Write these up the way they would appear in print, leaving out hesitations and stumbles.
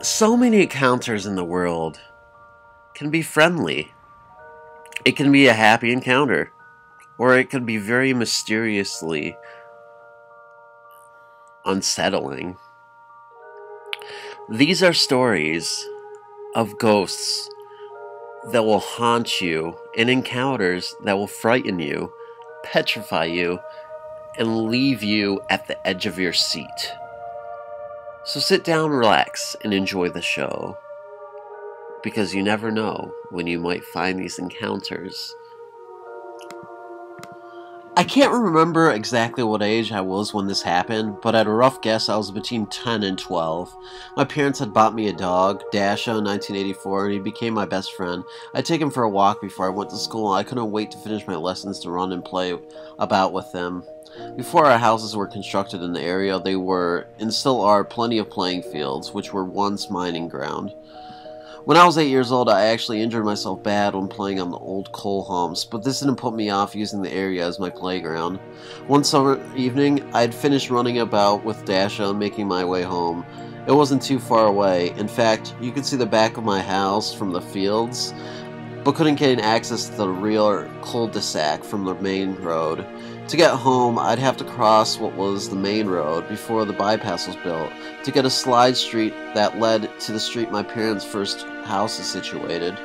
So many encounters in the world can be friendly. It can be a happy encounter, or it can be very mysteriously unsettling. These are stories of ghosts that will haunt you and encounters that will frighten you, petrify you, and leave you at the edge of your seat. So sit down, relax, and enjoy the show, because you never know when you might find these encounters. I can't remember exactly what age I was when this happened, but at a rough guess I was between 10 and 12. My parents had bought me a dog, Dasha, in 1984, and he became my best friend. I'd take him for a walk before I went to school, and I couldn't wait to finish my lessons to run and play about with him. Before our houses were constructed in the area, there were, and still are, plenty of playing fields, which were once mining ground. When I was 8 years old, I actually injured myself bad when playing on the old coal humps, but this didn't put me off using the area as my playground. One summer evening, I had finished running about with Dasha and making my way home. It wasn't too far away. In fact, you could see the back of my house from the fields, but couldn't gain access to the real cul-de-sac from the main road. To get home, I'd have to cross what was the main road before the bypass was built, to get a slide street that led to the street my parents' first house is situated.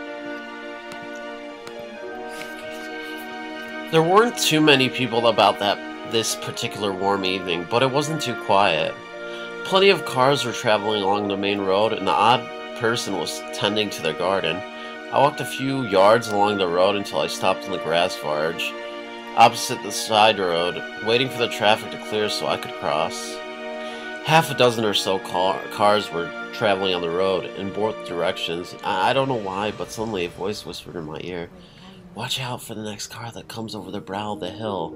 There weren't too many people about this particular warm evening, but it wasn't too quiet. Plenty of cars were traveling along the main road, and an odd person was tending to their garden. I walked a few yards along the road until I stopped in the grass verge opposite the side road, waiting for the traffic to clear so I could cross. Half a dozen or so cars were traveling on the road in both directions. I don't know why, but suddenly a voice whispered in my ear, "Watch out for the next car that comes over the brow of the hill."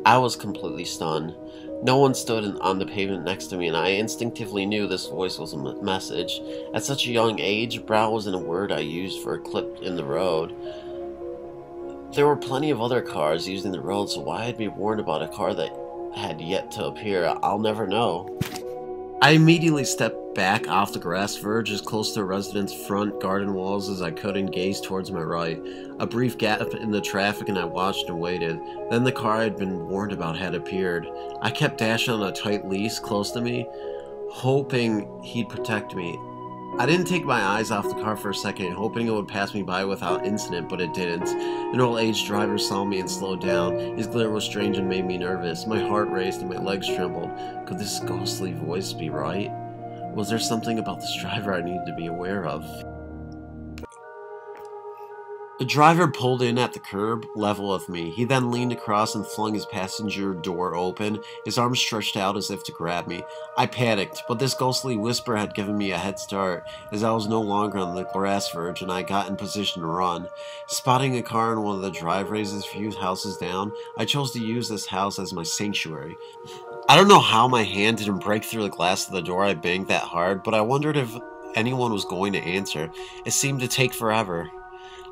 I was completely stunned. No one stood on the pavement next to me, and I instinctively knew this voice was a message. At such a young age, brow wasn't a word I used for a clip in the road. There were plenty of other cars using the road, so why I'd be warned about a car that had yet to appear, I'll never know. I immediately stepped back off the grass verge as close to the resident's front garden walls as I could and gazed towards my right. A brief gap in the traffic and I watched and waited. Then the car I'd been warned about had appeared. I kept Dash on a tight leash close to me, hoping he'd protect me. I didn't take my eyes off the car for a second, hoping it would pass me by without incident, but it didn't. An old-aged driver saw me and slowed down. His glare was strange and made me nervous. My heart raced and my legs trembled. Could this ghostly voice be right? Was there something about this driver I needed to be aware of? The driver pulled in at the curb, level with me. He then leaned across and flung his passenger door open, his arms stretched out as if to grab me. I panicked, but this ghostly whisper had given me a head start, as I was no longer on the grass verge and I got in position to run. Spotting a car in one of the driveways a few houses down, I chose to use this house as my sanctuary. I don't know how my hand didn't break through the glass of the door I banged that hard, but I wondered if anyone was going to answer. It seemed to take forever.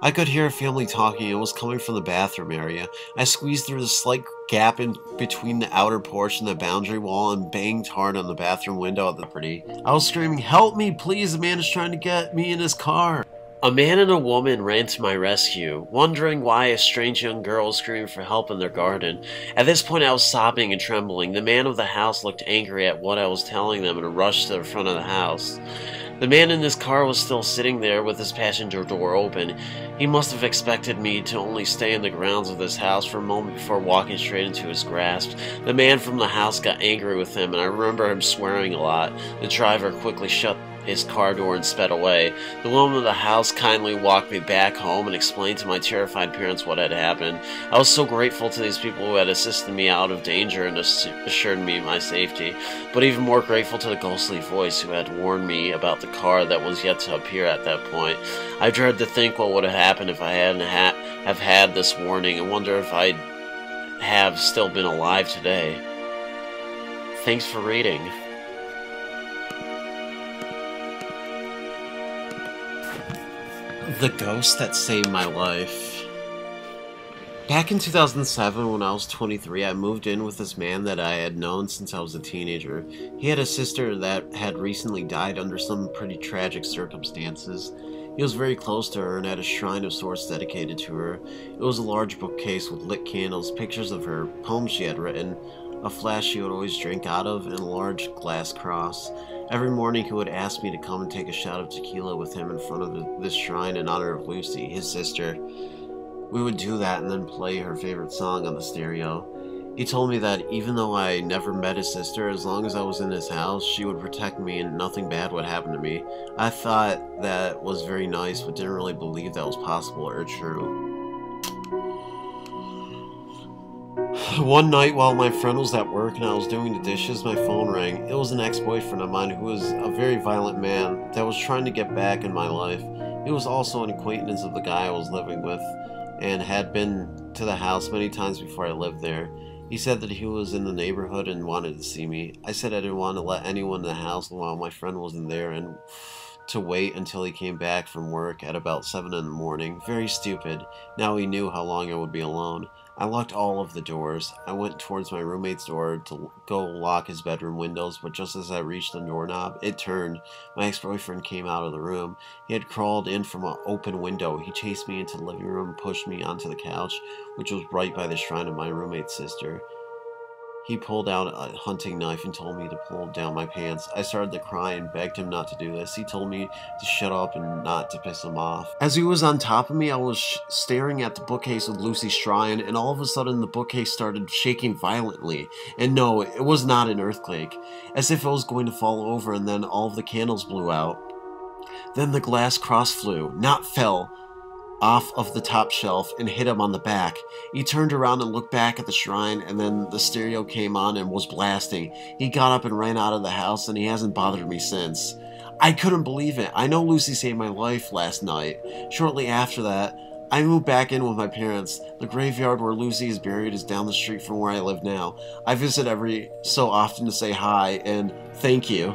I could hear a family talking. It was coming from the bathroom area. I squeezed through the slight gap in between the outer porch and the boundary wall and banged hard on the bathroom window at the property. I was screaming, "Help me, please, the man is trying to get me in his car." A man and a woman ran to my rescue, wondering why a strange young girl was screaming for help in their garden. At this point I was sobbing and trembling. The man of the house looked angry at what I was telling them and rushed to the front of the house. The man in his car was still sitting there with his passenger door open. He must have expected me to only stay in the grounds of this house for a moment before walking straight into his grasp. The man from the house got angry with him, and I remember him swearing a lot. The driver quickly shut his car door and sped away. The woman of the house kindly walked me back home and explained to my terrified parents what had happened. I was so grateful to these people who had assisted me out of danger and assured me of my safety, but even more grateful to the ghostly voice who had warned me about the car that was yet to appear at that point. I dread to think what would have happened if I hadn't have had this warning, and wonder if I'd have still been alive today. Thanks for reading. The ghost that saved my life. Back in 2007, when I was 23, I moved in with this man that I had known since I was a teenager. He had a sister that had recently died under some pretty tragic circumstances. He was very close to her and had a shrine of sorts dedicated to her. It was a large bookcase with lit candles, pictures of her, poems she had written, a flask she would always drink out of, and a large glass cross. Every morning he would ask me to come and take a shot of tequila with him in front of this shrine in honor of Lucy, his sister. We would do that and then play her favorite song on the stereo. He told me that even though I never met his sister, as long as I was in his house, she would protect me and nothing bad would happen to me. I thought that was very nice, but didn't really believe that was possible or true. One night while my friend was at work and I was doing the dishes, my phone rang. It was an ex-boyfriend of mine who was a very violent man that was trying to get back in my life. He was also an acquaintance of the guy I was living with and had been to the house many times before I lived there. He said that he was in the neighborhood and wanted to see me. I said I didn't want to let anyone in the house while my friend wasn't there and to wait until he came back from work at about 7 in the morning. Very stupid. Now he knew how long I would be alone. I locked all of the doors. I went towards my roommate's door to go lock his bedroom windows, but just as I reached the doorknob, it turned. My ex-boyfriend came out of the room. He had crawled in from an open window. He chased me into the living room and pushed me onto the couch, which was right by the shrine of my roommate's sister. He pulled out a hunting knife and told me to pull down my pants. I started to cry and begged him not to do this. He told me to shut up and not to piss him off. As he was on top of me, I was staring at the bookcase with Lucy's shrine, and all of a sudden the bookcase started shaking violently. And no, it was not an earthquake. As if it was going to fall over, and then all of the candles blew out. Then the glass cross flew, not fell, off of the top shelf and hit him on the back. He turned around and looked back at the shrine, and then the stereo came on and was blasting. He got up and ran out of the house, and he hasn't bothered me since. I couldn't believe it. I know Lucy saved my life last night. Shortly after that, I moved back in with my parents. The graveyard where Lucy is buried is down the street from where I live now. I visit every so often to say hi and thank you.